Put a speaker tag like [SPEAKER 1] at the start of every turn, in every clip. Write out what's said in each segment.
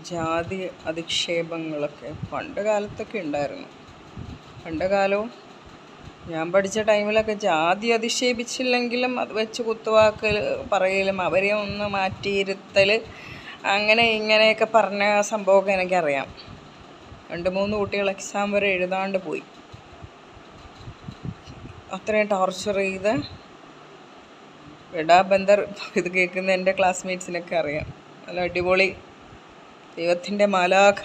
[SPEAKER 1] ജാതി അധിക്ഷേപങ്ങളൊക്കെ പണ്ട് കാലത്തൊക്കെ ഉണ്ടായിരുന്നു. പണ്ട് കാലവും ഞാൻ പഠിച്ച ടൈമിലൊക്കെ ജാതി അധിക്ഷേപിച്ചില്ലെങ്കിലും അത് വെച്ച് കുത്തുവാക്ക് പറയലും അവരെ ഒന്ന് മാറ്റിയിരുത്തൽ അങ്ങനെ ഇങ്ങനെയൊക്കെ പറഞ്ഞ സംഭവമൊക്കെ എനിക്കറിയാം. 2-3 കുട്ടികൾ എക്സാം വരെ എഴുതാണ്ട് പോയി. അത്രയും ടോർച്ചർ ചെയ്ത് വിടാബന്ധർ ഇത് കേൾക്കുന്ന എൻ്റെ ക്ലാസ്മേറ്റ്സിനൊക്കെ അറിയാം. നല്ല അടിപൊളി ദൈവത്തിൻ്റെ മാലാഖ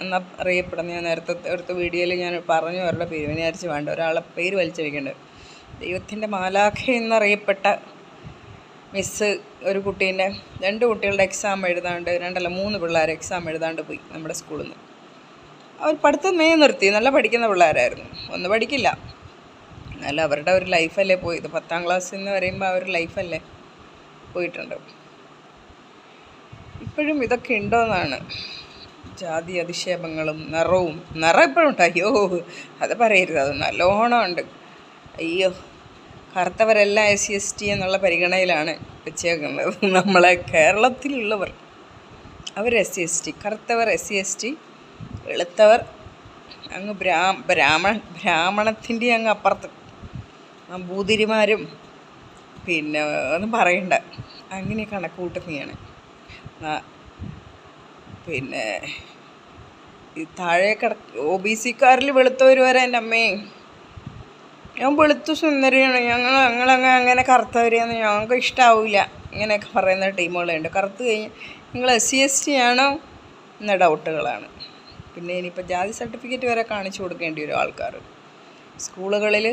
[SPEAKER 1] എന്നറിയപ്പെടുന്ന, ഞാൻ നേരത്തെ അടുത്ത വീഡിയോയിൽ ഞാൻ പറഞ്ഞു അവരുടെ പേര് വിചാരിച്ച് വേണ്ട ഒരാളെ പേര് വലിച്ചു വയ്ക്കേണ്ടത്. ദൈവത്തിൻ്റെ മാലാഖ എന്നറിയപ്പെട്ട മിസ്സ് ഒരു കുട്ടീൻ്റെ 2 കുട്ടികളുടെ എക്സാം എഴുതാണ്ട്, 3 പിള്ളേർ എക്സാം എഴുതാണ്ട് പോയി നമ്മുടെ സ്കൂളിൽ നിന്ന്. അവർ പഠിത്തം നിർത്തി. നല്ല പഠിക്കുന്ന പിള്ളേരായിരുന്നു. ഒന്ന് പഠിക്കില്ല, എന്നാലും അവരുടെ ഒരു ലൈഫല്ലേ പോയത്. 10ാം ക്ലാസ്സിൽ നിന്ന് പറയുമ്പോൾ ആ ഒരു ലൈഫല്ലേ പോയിട്ടുണ്ട്. ഇപ്പോഴും ഇതൊക്കെ ഉണ്ടോയെന്നാണ്. ജാതി അധിക്ഷേപങ്ങളും നിറം ഇപ്പോഴും ഉണ്ട്. അയ്യോ, അത് പറയരുത്, അത് നല്ലോണം ഉണ്ട്. അയ്യോ, കറുത്തവരെല്ലാം SC/ST എന്നുള്ള പരിഗണനയിലാണ് വെച്ചേക്കുന്നത്. നമ്മളെ കേരളത്തിലുള്ളവർ അവർ SC/ST, കറുത്തവർ SC/ST, വെളുത്തവർ അങ്ങ് ബ്രാഹ്മണത്തിൻ്റെ അങ്ങ് അപ്പുറത്ത് നമ്പൂതിരിമാരും പിന്നെ ഒന്നും പറയണ്ട, അങ്ങനെ കണക്ക് കൂട്ടുന്നതാണ്. പിന്നെ ഈ താഴെ OBC-ക്കാരിൽ വെളുത്തവർ വരെ എൻ്റെ അമ്മേ, ഞാൻ വെളുത്തു സുന്ദരിയാണ്, ഞങ്ങളങ്ങ് അങ്ങനെ കറുത്തവരെയൊന്നും ഞങ്ങൾക്ക് ഇഷ്ടമാവില്ല ഇങ്ങനെയൊക്കെ പറയുന്ന ടീമുകളുണ്ട്. കറുത്ത് കഴിഞ്ഞ് നിങ്ങൾ SC/ST ആണോ എന്ന ഡൗട്ടുകളാണ്. പിന്നെ ഇനിയിപ്പോൾ ജാതി സർട്ടിഫിക്കറ്റ് വരെ കാണിച്ചു കൊടുക്കേണ്ടി വരും ആൾക്കാർ. സ്കൂളുകളിൽ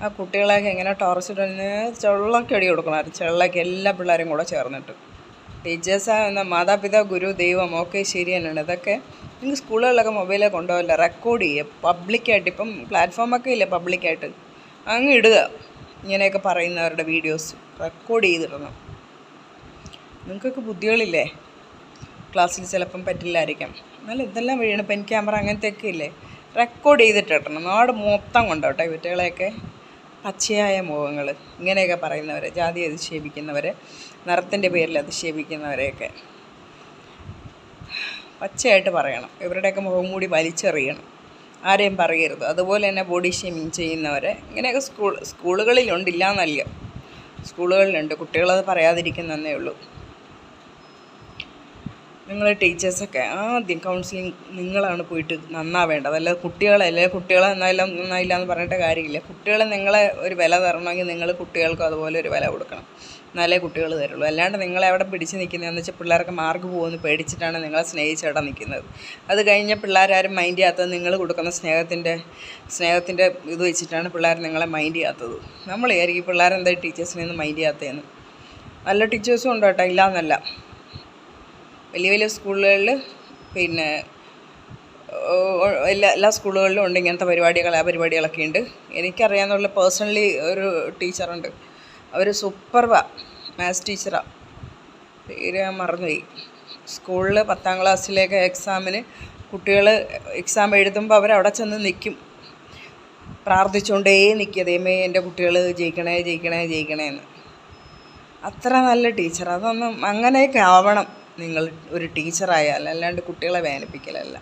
[SPEAKER 1] ആ കുട്ടികളെയൊക്കെ എങ്ങനെ ടോർച്ചർ ചെള്ളയ്ക്ക് അടി കൊടുക്കണമായിരുന്നു. ചെള്ളയ്ക്ക് എല്ലാ പിള്ളേരും കൂടെ ചേർന്നിട്ട്. ടീച്ചേഴ്സ് എന്ന മാതാപിതാ ഗുരു ദൈവം ഒക്കെ ശരി തന്നെയാണ്. ഇതൊക്കെ നിങ്ങൾ സ്കൂളുകളിലൊക്കെ മൊബൈലിൽ കൊണ്ടുപോകില്ല, റെക്കോർഡ് ചെയ്യുക പബ്ലിക്കായിട്ട്. ഇപ്പം പ്ലാറ്റ്ഫോമൊക്കെ ഇല്ല, പബ്ലിക്കായിട്ട് അങ്ങ് ഇടുക. ഇങ്ങനെയൊക്കെ പറയുന്നവരുടെ വീഡിയോസ് റെക്കോർഡ് ചെയ്തിടണം. നിങ്ങൾക്കൊക്കെ ബുദ്ധികളില്ലേ? ക്ലാസ്സിൽ ചിലപ്പം പറ്റില്ലായിരിക്കാം, എന്നാലും ഇതെല്ലാം വഴിയാണ്. പെൻ ക്യാമറ അങ്ങനത്തെയൊക്കെ ഇല്ലേ, റെക്കോർഡ് ചെയ്തിട്ടിടണം. നാട് മൊത്തം കൊണ്ടോട്ടെ ഇവറ്റകളെയൊക്കെ. പച്ചയായ മുഖങ്ങൾ ഇങ്ങനെയൊക്കെ പറയുന്നവരെ, ജാതി അധിക്ഷേപിക്കുന്നവരെ, നിറത്തിൻ്റെ പേരിൽ അധിക്ഷേപിക്കുന്നവരെയൊക്കെ പച്ചയായിട്ട് പറയണം. ഇവരുടെയൊക്കെ മുഖം മൂടി വലിച്ചെറിയണം, ആരെയും പറയരുത്. അതുപോലെ തന്നെ ബോഡി ഷേമിങ് ചെയ്യുന്നവരെ ഇങ്ങനെയൊക്കെ സ്കൂളുകളിലുണ്ട്, ഇല്ലയെന്നല്ല, സ്കൂളുകളിലുണ്ട്. കുട്ടികളത് പറയാതിരിക്കുന്നതേ ഉള്ളൂ. നിങ്ങൾ ടീച്ചേഴ്സൊക്കെ ആദ്യം കൗൺസിലിംഗ് നിങ്ങളാണ് പോയിട്ട് നന്നാവേണ്ടത്. അല്ലാതെ കുട്ടികളെ നന്നായില്ല എന്ന് പറഞ്ഞിട്ട് കാര്യമില്ല. കുട്ടികൾ നിങ്ങളെ ഒരു വില തരണമെങ്കിൽ നിങ്ങൾ കുട്ടികൾക്കും അതുപോലെ ഒരു വില കൊടുക്കണം, എന്നാലേ കുട്ടികൾ തരുള്ളൂ. അല്ലാണ്ട് നിങ്ങളെ അവിടെ പിടിച്ച് നിൽക്കുന്നതെന്ന് വെച്ചാൽ പിള്ളേർക്ക് മാർക്ക് പോകുമെന്ന് പേടിച്ചിട്ടാണ് നിങ്ങളെ സ്നേഹിച്ചവിടെ നിൽക്കുന്നത്. അത് കഴിഞ്ഞ പിള്ളേരാരും മൈൻഡ് ചെയ്യാത്തത് നിങ്ങൾ കൊടുക്കുന്ന സ്നേഹത്തിൻ്റെ ഇത് വെച്ചിട്ടാണ് പിള്ളേർ നിങ്ങളെ മൈൻഡ് ചെയ്യാത്തത്. നമ്മൾ വിചാരിക്കും പിള്ളേരെന്തായാലും ടീച്ചേഴ്സിനെ ഒന്നും മൈൻഡ് ചെയ്യാത്തതെന്ന്. നല്ല ടീച്ചേഴ്സും ഉണ്ട് കേട്ടോ, ഇല്ലയെന്നല്ല. വലിയ സ്കൂളുകളിൽ പിന്നെ എല്ലാ സ്കൂളുകളിലും ഉണ്ട് ഇങ്ങനത്തെ പരിപാടികളൊക്കെ ഉണ്ട്. എനിക്കറിയാവുന്ന പേഴ്സണലി ഒരു ടീച്ചറുണ്ട്, അവർ സൂപ്പർവാണ്, മാത്സ് ടീച്ചറാണ്, പേര് ഞാൻ മറന്നുപോയി. സ്കൂളിൽ 10ാം ക്ലാസ്സിലേക്ക് എക്സാമിന് കുട്ടികൾ എക്സാം എഴുതുമ്പോൾ അവരവിടെ ചെന്ന് നിൽക്കും, പ്രാർത്ഥിച്ചുകൊണ്ടേ നിൽക്കുക, ദൈവമേ എൻ്റെ കുട്ടികൾ ജയിക്കണേ എന്ന്. അത്ര നല്ല ടീച്ചർ. അതൊന്നും അങ്ങനെയൊക്കെ ആവണം നിങ്ങൾ ഒരു ടീച്ചറായാൽ, അല്ലാണ്ട് കുട്ടികളെ വേദനിപ്പിക്കലല്ല.